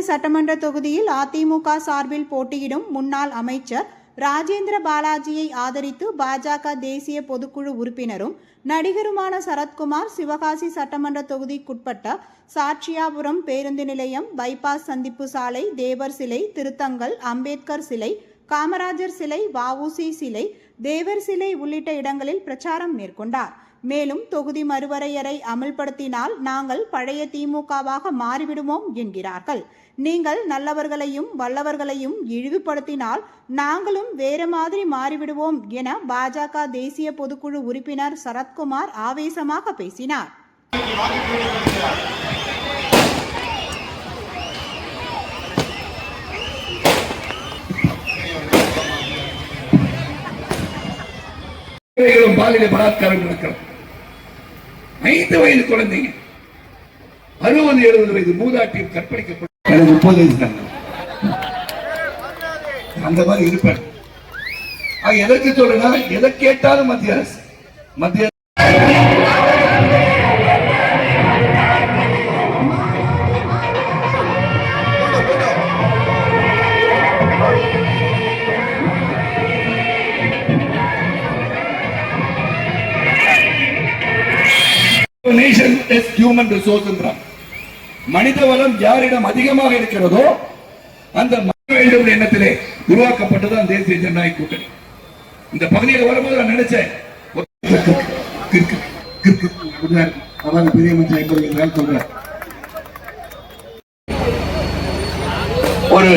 சட்டமன்ற தொகுதியில் அதிமுக சார்பில் போட்டியிடும் முன்னாள் அமைச்சர் ராஜேந்திர பாலாஜியை ஆதரித்து பாஜக தேசிய பொதுக்குழு உறுப்பினரும் நடிகருமான சரத்குமார் சிவகாசி சட்டமன்ற தொகுதிக்குட்பட்ட சாட்சியாபுரம் பேருந்து நிலையம், பைபாஸ் சந்திப்பு சாலை, தேவர் சிலை, திருத்தங்கல், அம்பேத்கர் சிலை, காமராஜர் சிலை, வஉசி சிலை, தேவர் சிலை உள்ளிட்ட இடங்களில் பிரச்சாரம் மேற்கொண்டார். மேலும் தொகுதி மறுவரையறை அமல்படுத்தினால் நாங்கள் பழைய திமுகவாக மாறிவிடுவோம் என்கிறார்கள். நீங்கள் நல்லவர்களையும் வல்லவர்களையும் இழிவுபடுத்தினால் நாங்களும் வேற மாதிரி மாறிவிடுவோம் என பாஜக தேசிய பொதுக்குழு உறுப்பினர் சரத்குமார் ஆவேசமாக பேசினார். பாலியல் பலாத்காரம் நடக்கிறது. 5 வயது குழந்தைங்க 60-70 வயது மூதாட்டியும் கற்பழிக்கப்பட்டு எனக்கு 30 வயசு தாங்க. அந்த மாதிரி இருப்பேன். எதற்கு சொல்லுங்க, எதை கேட்டாலும் மத்திய அரசு மனித வளம் யாரிடம் அதிகமாக இருக்கிறதோ அந்த வேண்டும் எண்ணத்திலே உருவாக்கப்பட்டதான் தேசிய ஜனநாயக கூட்டணி. இந்த பகுதியில் வரும்போது நான் நினைச்சேன் ஒரு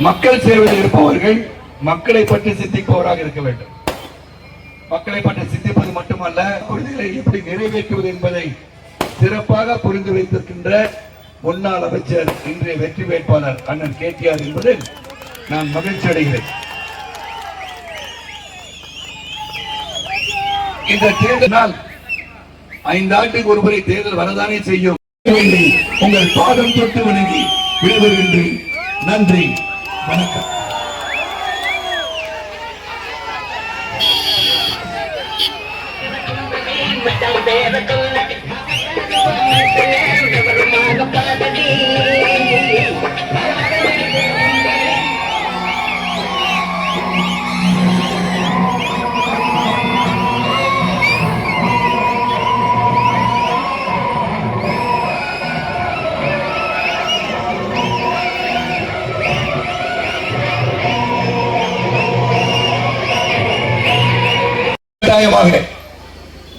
மக்கள் சேவையில் இருப்பவர்கள் மக்களை பற்றி சிந்திப்பவராக இருக்க வேண்டும். மக்களை பற்றி சிந்திப்பது மட்டுமல்ல, கொள்கைகளை எப்படி நிறைவேற்றுவது என்பதை சிறப்பாக புரிந்து வைத்திருக்கின்ற முன்னாள் அமைச்சர், இன்றைய வெற்றி வேட்பாளர் அண்ணன் கேடிஆர் என்பதில் நான் மகிழ்ச்சி அடைகிறேன். இந்த தேர்தல் 5 ஆண்டுக்கு ஒருமுறை தேர்தல் வரதானே செய்யும். உங்கள் பாதம் தொட்டு வணங்கி விடைபெறுகின்றேன். நன்றி, வணக்கம்.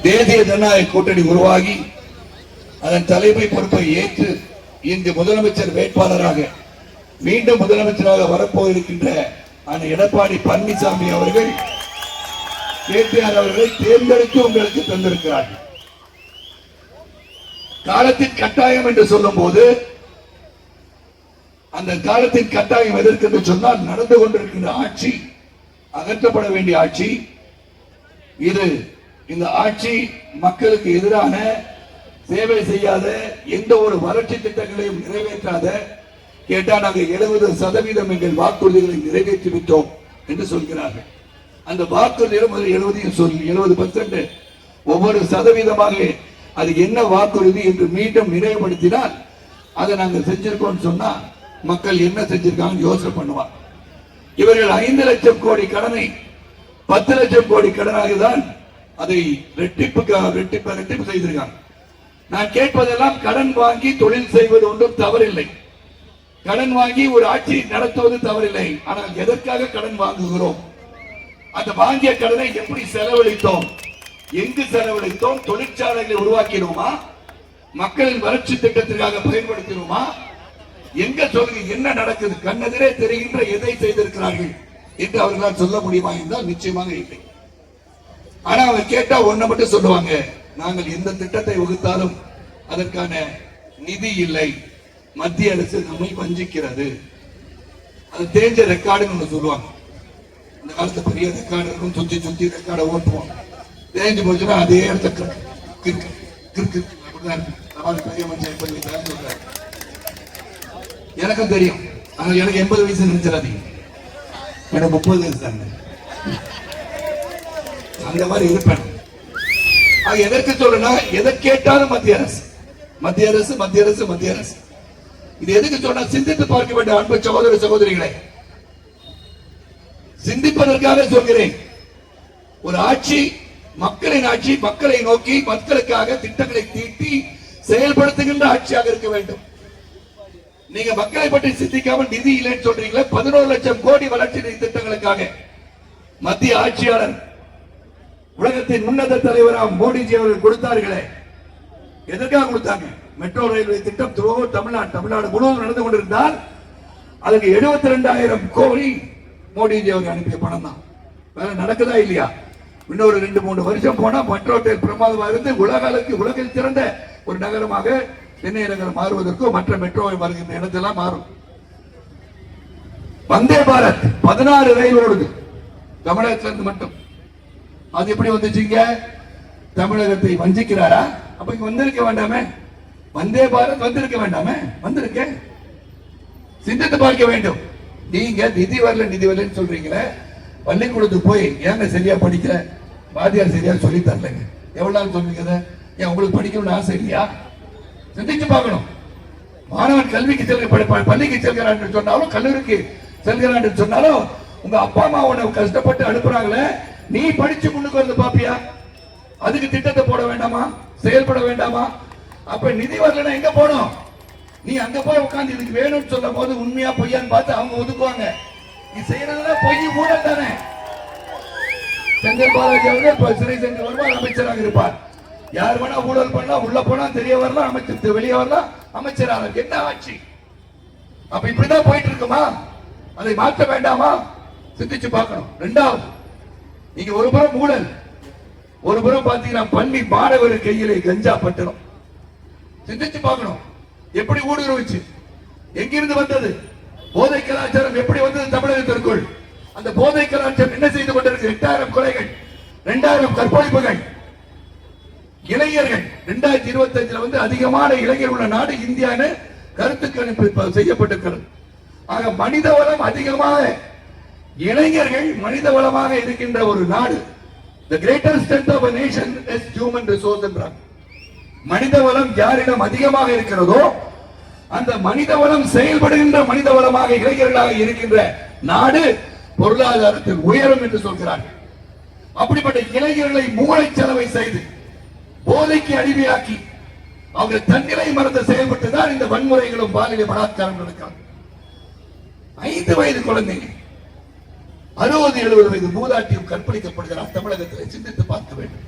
தேசிய ஜனநாயக கூட்டணி உருவாகி அதன் தலைமை பொறுப்பை ஏற்று இன்று முதலமைச்சர் வேட்பாளராக மீண்டும் முதலமைச்சராக வரப்போயிருக்கின்ற எடப்பாடி பழனிசாமி அவர்கள் கேடிஆர் அவர்களை தேர்ந்தெடுத்து உங்களுக்கு தந்திருக்கிறார்கள். காலத்தின் கட்டாயம் என்று சொல்லும் போது அந்த காலத்தின் கட்டாயம் எதற்கு என்று சொன்னால், நடந்து கொண்டிருக்கின்ற ஆட்சி அகற்றப்பட வேண்டிய ஆட்சி இது. இந்த ஆட்சி மக்களுக்கு எதிரான, சேவை செய்யாத, எந்த ஒரு வளர்ச்சி திட்டங்களையும் நிறைவேற்றாத, கேட்டால் நாங்கள் 70% எங்கள் வாக்குறுதிகளை நிறைவேற்றி விட்டோம் என்று சொல்கிறார்கள். அந்த வாக்குறுதிகளும் 70% ஒவ்வொரு சதவீதமாக அது என்ன வாக்குறுதி என்று மீண்டும் நினைவுபடுத்தினால் அதை நாங்கள் செஞ்சிருக்கோம் சொன்னா மக்கள் என்ன செஞ்சிருக்காங்க யோசனை பண்ணுவாங்க. இவர்கள் 5 லட்சம் கோடி கடனை 10 லட்சம் கோடி கடனாக தான் அதை ரெட்டிப்பு செய்திருக்காங்க. நான் கேட்பதெல்லாம், கடன் வாங்கி தொழில் செய்வது ஒன்றும் தவறில்லை, கடன் வாங்கி ஒரு ஆட்சி நடத்துவது தவறில்லை. ஆனால் எதற்காக கடன் வாங்குகிறோம், அந்த வாங்கிய கடனை எப்படி செலவழித்தோம், எங்கு செலவழித்தோம், தொழிற்சாலைகளை உருவாக்கினோமா, மக்களின் வளர்ச்சி திட்டத்திற்காக பயன்படுத்தினோமா, எங்க சொல்லுங்க, என்ன நடக்குது, கண்ணெதிரே தெரிகின்ற எதை செய்திருக்கிறார்கள் என்று அவர்களால் சொல்ல முடியுமா என்றால் நிச்சயமாக இல்லை. ஆனா அவங்க கேட்டா ஒன்ன மட்டும் சொல்லுவாங்க, நாங்கள் எந்த திட்டத்தை வகுத்தாலும் அதற்கான நிதி இல்லை, மத்திய அரசு நம்மை வஞ்சிக்கிறது. அது தேஞ்ச ரெக்கார்டுன்னு ஒண்ணு சொல்லுவாங்க. இந்த காலத்து பெரிய ரெக்கார்டு இருக்கும், சுத்தி ரெக்கார்டை ஓட்டுவோம். தேஞ்சு போச்சுன்னா அதே இடத்த பெரிய மனுஷன் சொல்றாரு. எனக்கும் தெரியும், ஆனா எனக்கு 80 வயசு நினைச்சிடாதீங்க, எனக்கு 30 வயசு தாங்க. அந்த மாதிரி இருப்பேன். எதற்கு சொல்லுனா, எதை கேட்டாலும் மத்திய அரசு. இது எதுக்கு சொன்னா சிந்தித்து பார்க்க வேண்டிய அன்பு சகோதர சகோதரிகளை சிந்திப்பதற்காக சொல்கிறேன். ஒரு ஆட்சி மக்களின் ஆட்சி, மக்களை நோக்கி மக்களுக்காக திட்டங்களை தீட்டி செயல்படுத்துகின்ற ஆட்சியாக இருக்க வேண்டும். நீங்க மக்களை பற்றி சிந்திக்காமல் நிதி இல்லைன்னு சொல்றீங்களே, 11 லட்சம் கோடி வளர்ச்சி நிதி திட்டங்களுக்காக மத்திய ஆட்சியாளர் உலகத்தின் உன்னத தலைவராக மோடிஜி அவர்கள் கொடுத்தார்களே, எதற்காக கொடுத்தாங்க? மெட்ரோ ரயில்வே திட்டம் தமிழ்நாடு முழுவதும் நடந்து கொண்டிருந்தால் அதுக்கு 72,000 கோடி மோடிஜி அவர்கள் அனுப்பிய பணம் தான். வேற நடக்குதா இல்லையா? இன்னொரு 2-3 வருஷம் போனா மெட்ரோ ரயில் பிரமாதமாக இருந்து உலகில் சிறந்த ஒரு நகரமாக சென்னை நகரம் மாறுவதற்கோ மற்ற மெட்ரோ வருகின்ற இடத்தெல்லாம் மாறும். வந்தே பாரத் 16 ரயில் ஓடுது தமிழகத்திலிருந்து மட்டும். அது எப்படி வந்துச்சுங்க? தமிழகத்தை வஞ்சிக்கிறாரா? அப்ப இங்க வந்திருக்க வேண்டாமே? வந்தே பாரத் வந்திருக்க வேண்டாமே? வந்திருக்க. சிந்தித்து பார்க்க வேண்டும். நீங்க நிதி வரலன்னு சொல்றீங்களே, பள்ளிக்கூடத்துக்கு போய் ஏங்க சரியா படிக்கல, வாத்தியார் சரியா சொல்லி தரலங்க, எவ்வளவு நாள் சொல்றீங்க? ஏன் உங்களுக்கு படிக்கணும்னு ஆசை இல்லையா? சிந்திச்சு பார்க்கணும். மாணவன் கல்விக்கு பள்ளிக்கு செல்கிறான் என்று சொன்னாலும், கல்லூரிக்கு செல்கிறான் என்று சொன்னாலும், உங்க அப்பா அம்மா உன்னை கஷ்டப்பட்டு அனுப்புறாங்களே, நீ படிச்சு முன்னுக்கு வந்து பாப்பியா? அதுக்கு திட்டத்தை போட வேண்டாமா? செயல்பட வேண்டாமா? அப்ப நிதி வரலன்னா எங்க போனோம்? நீ அங்க போய் உட்கார்ந்து இதுக்கு வேணும்னு சொல்லும் போது உண்மையா பொய்யான்னு பார்த்து அவங்க ஒதுக்குவாங்க. நீ செய்யறதுல பொய் ஊழல் தானே. செந்தில் பாலாஜி அவர்கள் சிறை சென்று வருவார், அமைச்சராக இருப்பார். யார் வேணா ஊழல் பண்ணா, உள்ள போனா தெரிய வரலாம், அமைச்சர் வெளியே வரலாம், அமைச்சராக. என்ன ஆட்சி? அப்ப இப்படிதான் போயிட்டு இருக்குமா? அதை மாற்ற வேண்டாமா? சிந்திச்சு பார்க்கணும். இரண்டாவது, நீங்க ஒரு புறம் ஊழல், ஒரு புறம் பாத்தீங்கன்னா பள்ளி மாணவர் கையிலே கஞ்சா பட்டணும். சிந்திச்சு பார்க்கணும். எப்படி ஊடுருவிச்சு? எங்கிருந்து வந்தது? போதை கலாச்சாரம் எப்படி வந்தது தமிழகத்திற்குள்? அந்த போதை கலாச்சாரம் என்ன செய்து கொண்டிருக்கு? 8000 கொலைகள், 2000 கற்பழிப்புகள். இளைஞர்கள் 2025 வந்து அதிகமான இளைஞர் உள்ள நாடு இந்தியா கருத்து கணிப்பு செய்யப்பட்டிருக்கிறது. ஆக மனித வளம் அதிகமாக, இளைஞர்கள் மனித வளமாக இருக்கின்ற ஒரு நாடு. The greatest strength of a nation is human resource என்றார். மனித வளம் யாரிடம் அதிகமாக இருக்கிறதோ அந்த மனித வளம் செயல்படுகின்ற மனித வளமாக இளைஞர்களாக இருக்கின்ற நாடு பொருளாதாரத்தில் உயரும் என்று சொல்கிறார்கள். அப்படிப்பட்ட இளைஞர்களை மூளைச்சலவை செய்து போதைக்கு அடிமையாக்கி அவங்க தன்னிலை மறந்து செயல்பட்டுதான் இந்த வன்முறைகளும் பாலியல் பலாத்காரம் நடக்கிறது. 5 வயது குழந்தைங்க 60-70 வயது மூதாட்டியும் கற்பழிக்கப்படுகிறார் தமிழகத்தில். சிந்தித்து பார்க்க வேண்டும்.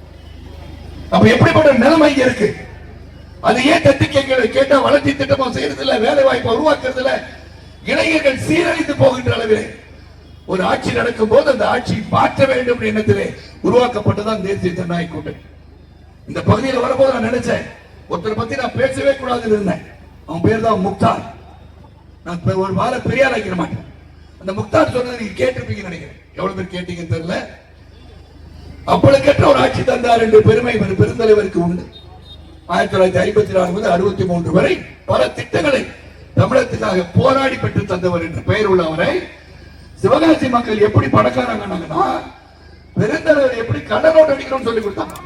அப்ப எப்படிப்பட்ட நிலைமை இருக்கு? அது ஏன் தட்டி கேட்டா வளர்ச்சி திட்டமும் செய்யறது இல்ல, வேலை வாய்ப்பை உருவாக்குறது இல்ல. இளைஞர்கள் சீரழிந்து போகின்ற அளவிலே ஒரு ஆட்சி நடக்கும் போது அந்த ஆட்சி மாற்ற வேண்டும் எண்ணத்திலே உருவாக்கப்பட்டதான் தேசிய ஜனநாயக கூட்டணி. இந்த பகுதியில் வரும்போது நான் நினைச்சேன், ஒருத்தரை பத்தி நான் பேசவே கூடாது இருந்தேன். அவன் பேர் தான் முக்தார். நான் ஒரு வார பெரியார் ஆக்கிட மாட்டேன். அந்த முக்தார் சொன்னதை நீங்க கேட்டிருப்பீங்க நினைக்கிறேன். எவ்வளவு பேர் கேட்டீங்கன்னு தெரியல. அப்பளுக்கற்ற ஒரு ஆட்சி தந்தார் என்று பெருமை பெருந்தலைவருக்கு உண்டு. 1954 முதல் 63 வரை பல திட்டங்களை தமிழகத்துக்காக போராடி பெற்று தந்தவர் என்ற பெயர் உள்ளவரை சிவகாசி மக்கள் எப்படி பணக்காரங்கன்னா பெருந்தலைவர் எப்படி கள்ள நோட்டு அடிக்கணும்னு சொல்லி கொடுத்தாங்க.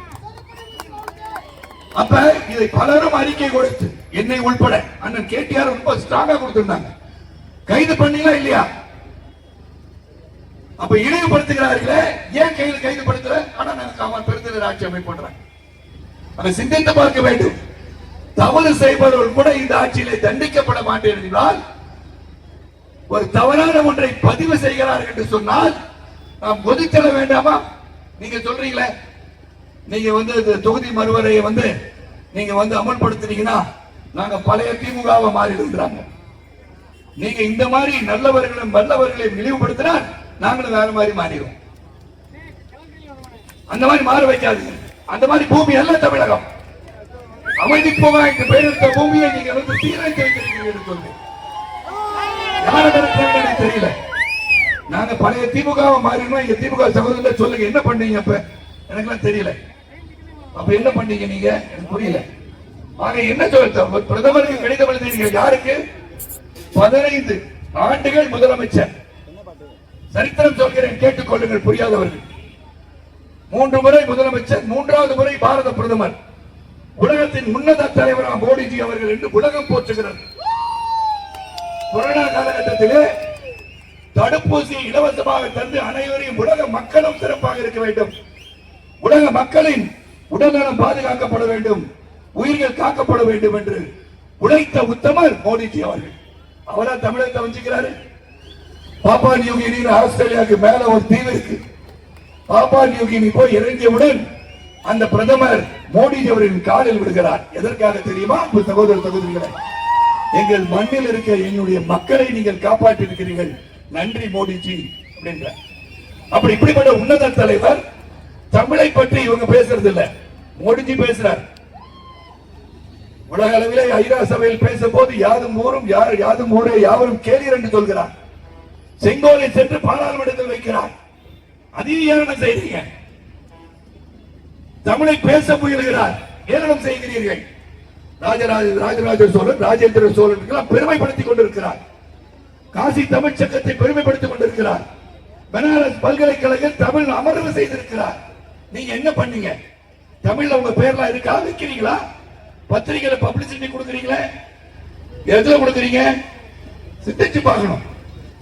அப்ப இதை பலரும் அறிக்கை கொடுத்து என்னை உள்பட அண்ணன் கேடிஆர் ரொம்ப ஸ்ட்ராங்கா கொடுத்திருந்தாங்க. கைது பண்ணீங்களா இல்லையா? அப்ப இழிவுபடுத்துகிறார்களே, ஏன் கைது படுத்தல? ஆனா நாங்க பெருந்தலைவர் ஆட்சி அமைப்புறாங்க. அதை சிந்தித்து பார்க்க வேண்டும். தவறு செய்பவர்கள் கூட இந்த ஆட்சியிலே தண்டிக்கப்பட மாட்டேன் என்றால், ஒரு தவறான ஒன்றை பதிவு செய்கிறார்கள் என்று சொன்னால் நாம் ஒதுக்கல வேண்டாமா? நீங்க சொல்றீங்களே, நீங்க வந்து தொகுதி மறுவரையை வந்து நீங்க வந்து அமல்படுத்தினீங்கன்னா நாங்க பழைய திமுகவை மாறிடுறாங்க. நீங்க இந்த மாதிரி நல்லவர்களும் வல்லவர்களையும் இழிவுபடுத்தினால் நாங்களும் வேற மாதிரி மாறிடுவோம். அந்த மாதிரி மாற வைக்காதீங்க. அந்த மாதிரி பூமி அல்ல தமிழகம். அமைதி போக பெயரெடுத்த பூமியை நீங்க வந்து சீரழித்து வைத்திருக்கிறீர்கள். தெரியல. நாங்க பழைய திமுகவை மாறினோம். இங்க திமுக சகோதரர் சொல்லுங்க, என்ன பண்ணீங்க? அப்ப எனக்கு தெரியல. அப்ப என்ன பண்ணீங்க நீங்க? எனக்கு புரியல. ஆக என்ன சொல்ல, பிரதமருக்கு கடிதம் எழுதினீங்க. யாருக்கு? 15 ஆண்டுகள் முதலமைச்சர். சரித்திரம் சொல்கிறேன், கேட்டுக்கொள்ளுங்கள் புரியாதவர்கள். 3 முறை முதலமைச்சர், 3வது முறை பாரத பிரதமர், உலகத்தின் உன்னத தலைவராக மோடிஜி அவர்கள் என்று உலகம் போற்றுகிறது. கொரோனா காலகட்டத்திலே தடுப்பூசி இலவசமாக தந்து அனைவரையும் உலக மக்களும் சிறப்பாக இருக்க வேண்டும், உலக மக்களின் உடல்நலம் பாதுகாக்கப்பட வேண்டும், உயிர்கள் காக்கப்பட வேண்டும் என்று உழைத்த உத்தமர் மோடிஜி அவர்கள். அவரா தமிழகத்தை வஞ்சிக்கிறாரு. பாப்பா நியூகினி ஆஸ்திரேலியாவுக்கு மேல ஒரு தீவு இருக்கு. பாப்பா நியூகினி போய் இறங்கியவுடன் அந்த பிரதமர் மோடிஜி அவர்களின் காலில் விடுகிறார். எதற்காக தெரியுமா? சகோதர சகோதரிகளை, எங்கள் மண்ணில் இருக்க என்னுடைய மக்களை நீங்கள் காப்பாற்றி இருக்கிறீர்கள், நன்றி மோடிஜி அப்படின்ற. அப்படி இப்படிப்பட்ட உன்னத தலைவர் தமிழை பற்றி இவங்க பேசுறது இல்ல, மோடிஜி பேசுறார். உலக அளவிலே ஐநா சபையில் பேசும் போது யாதும் ஊரும் யாதும் ஊரே யாவரும் கேளீர் என்று சொல்கிறார். செங்கோலை சென்று பாராளுமன்றத்தில் வைக்கிறார். அதிகாரண செய்றீங்க, தமிழை பேச முயல்கிறார், ஏளனம் செய்கிறீர்கள். ராஜராஜ சோழன், ராஜேந்திர சோழன் பெருமைப்படுத்திக் கொண்டிருக்கிறார். காசி தமிழ் சங்கத்தை பெருமைப்படுத்திக் கொண்டிருக்கிறார். பனாரஸ் பல்கலைக்கழகம் தமிழ் அமர்வு செய்திருக்கிறார். நீங்க என்ன பண்ணீங்க? தமிழ்ல உங்க பேர்லாம் இருக்கா? வைக்கிறீங்களா? பத்திரிகையில பப்ளிசிட்டி கொடுக்குறீங்களா? எதுல கொடுக்குறீங்க? சிந்திச்சு பார்க்கணும்.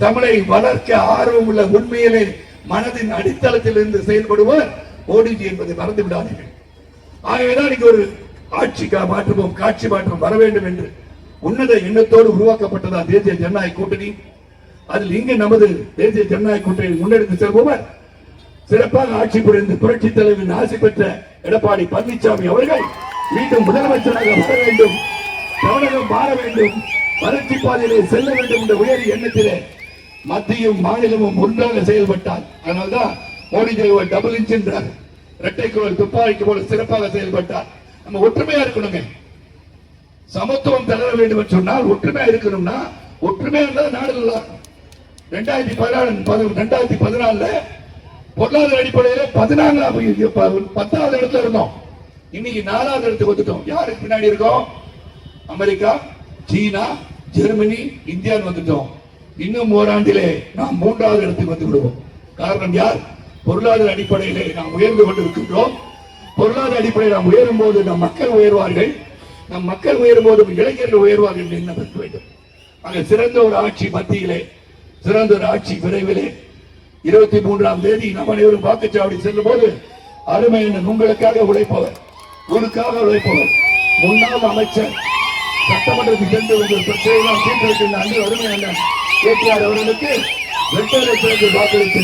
தமிழை வளர்க்க ஆர்வம் உள்ள உண்மையிலே மனதின் அடித்தளத்தில் இருந்து செயல்படுவார் மோடிஜி என்பதை மறந்து விடாதீர்கள். ஆகவேதான் இங்கு ஒரு ஆட்சி மாற்றமும் காட்சி மாற்றம் வர வேண்டும் என்று உன்னத எண்ணத்தோடு உருவாக்கப்பட்டதா தேசிய ஜனநாயக கூட்டணி. அதில் இங்கு நமது தேசிய ஜனநாயக கூட்டணி முன்னெடுத்து செல்பவர் சிறப்பாக ஆட்சி புரிந்து புரட்சி தலைவரின் ஆசை பெற்ற எடப்பாடி பழனிசாமி அவர்கள் மீண்டும் முதலமைச்சராக வர வேண்டும், தமிழகம் மாற வேண்டும், வளர்ச்சி பாதையிலே செல்ல வேண்டும் என்ற உயரிய எண்ணத்திலே மத்தியும் மாநிலமும் ஒன்றாக செயல்பட்டார். அதனால்தான் மோடிஜி டபுள் இன்ஜின் இரட்டை குரல் துப்பாக்கி போல சிறப்பாக செயல்பட்டார். நம்ம ஒற்றுமையா இருக்கணுங்க. சமத்துவம் தளர வேண்டும் என்று சொன்னால் ஒற்றுமையா இருக்கணும்னா, ஒற்றுமையா இருந்தா நாடு நல்லா. 2014 பொருளாதார அடிப்படையில் 10வது இடத்துல இருந்தோம். இன்னைக்கு 4வது இடத்துக்கு வந்துட்டோம். யாருக்கு பின்னாடி இருக்கோம்? அமெரிக்கா, சீனா, ஜெர்மனி, இந்தியா வந்துட்டோம். இன்னும் ஓராண்டிலே நாம் 3வது இடத்துக்கு வந்து விடுவோம். காரணம் யார்? பொருளாதார அடிப்படையிலே நாம் உயர்ந்து கொண்டிருக்கின்றோம். பொருளாதார அடிப்படையில் நாம் உயரும் போது நம் மக்கள் உயர்வார்கள், நம் மக்கள் உயரும் போது இளைஞர்கள் உயர்வார்கள் என்று எண்ணம் இருக்க வேண்டும். ஆக சிறந்த ஒரு ஆட்சி மத்தியிலே, சிறந்த ஒரு ஆட்சி விரைவிலே 23ஆம் தேதி நாம் அனைவரும் வாக்குச்சாவடி செல்லும் போது அருமை உங்களுக்காக உழைப்பவர், உங்களுக்காக உழைப்பவர் முன்னாள் அமைச்சர் சட்டமன்றத்தில் சென்று பிரச்சனையெல்லாம் தீர்த்திருக்கின்ற அன்று அருமை அண்ணன் கேடிஆர் அவர்களுக்கு 2 லட்சம் வாக்களித்து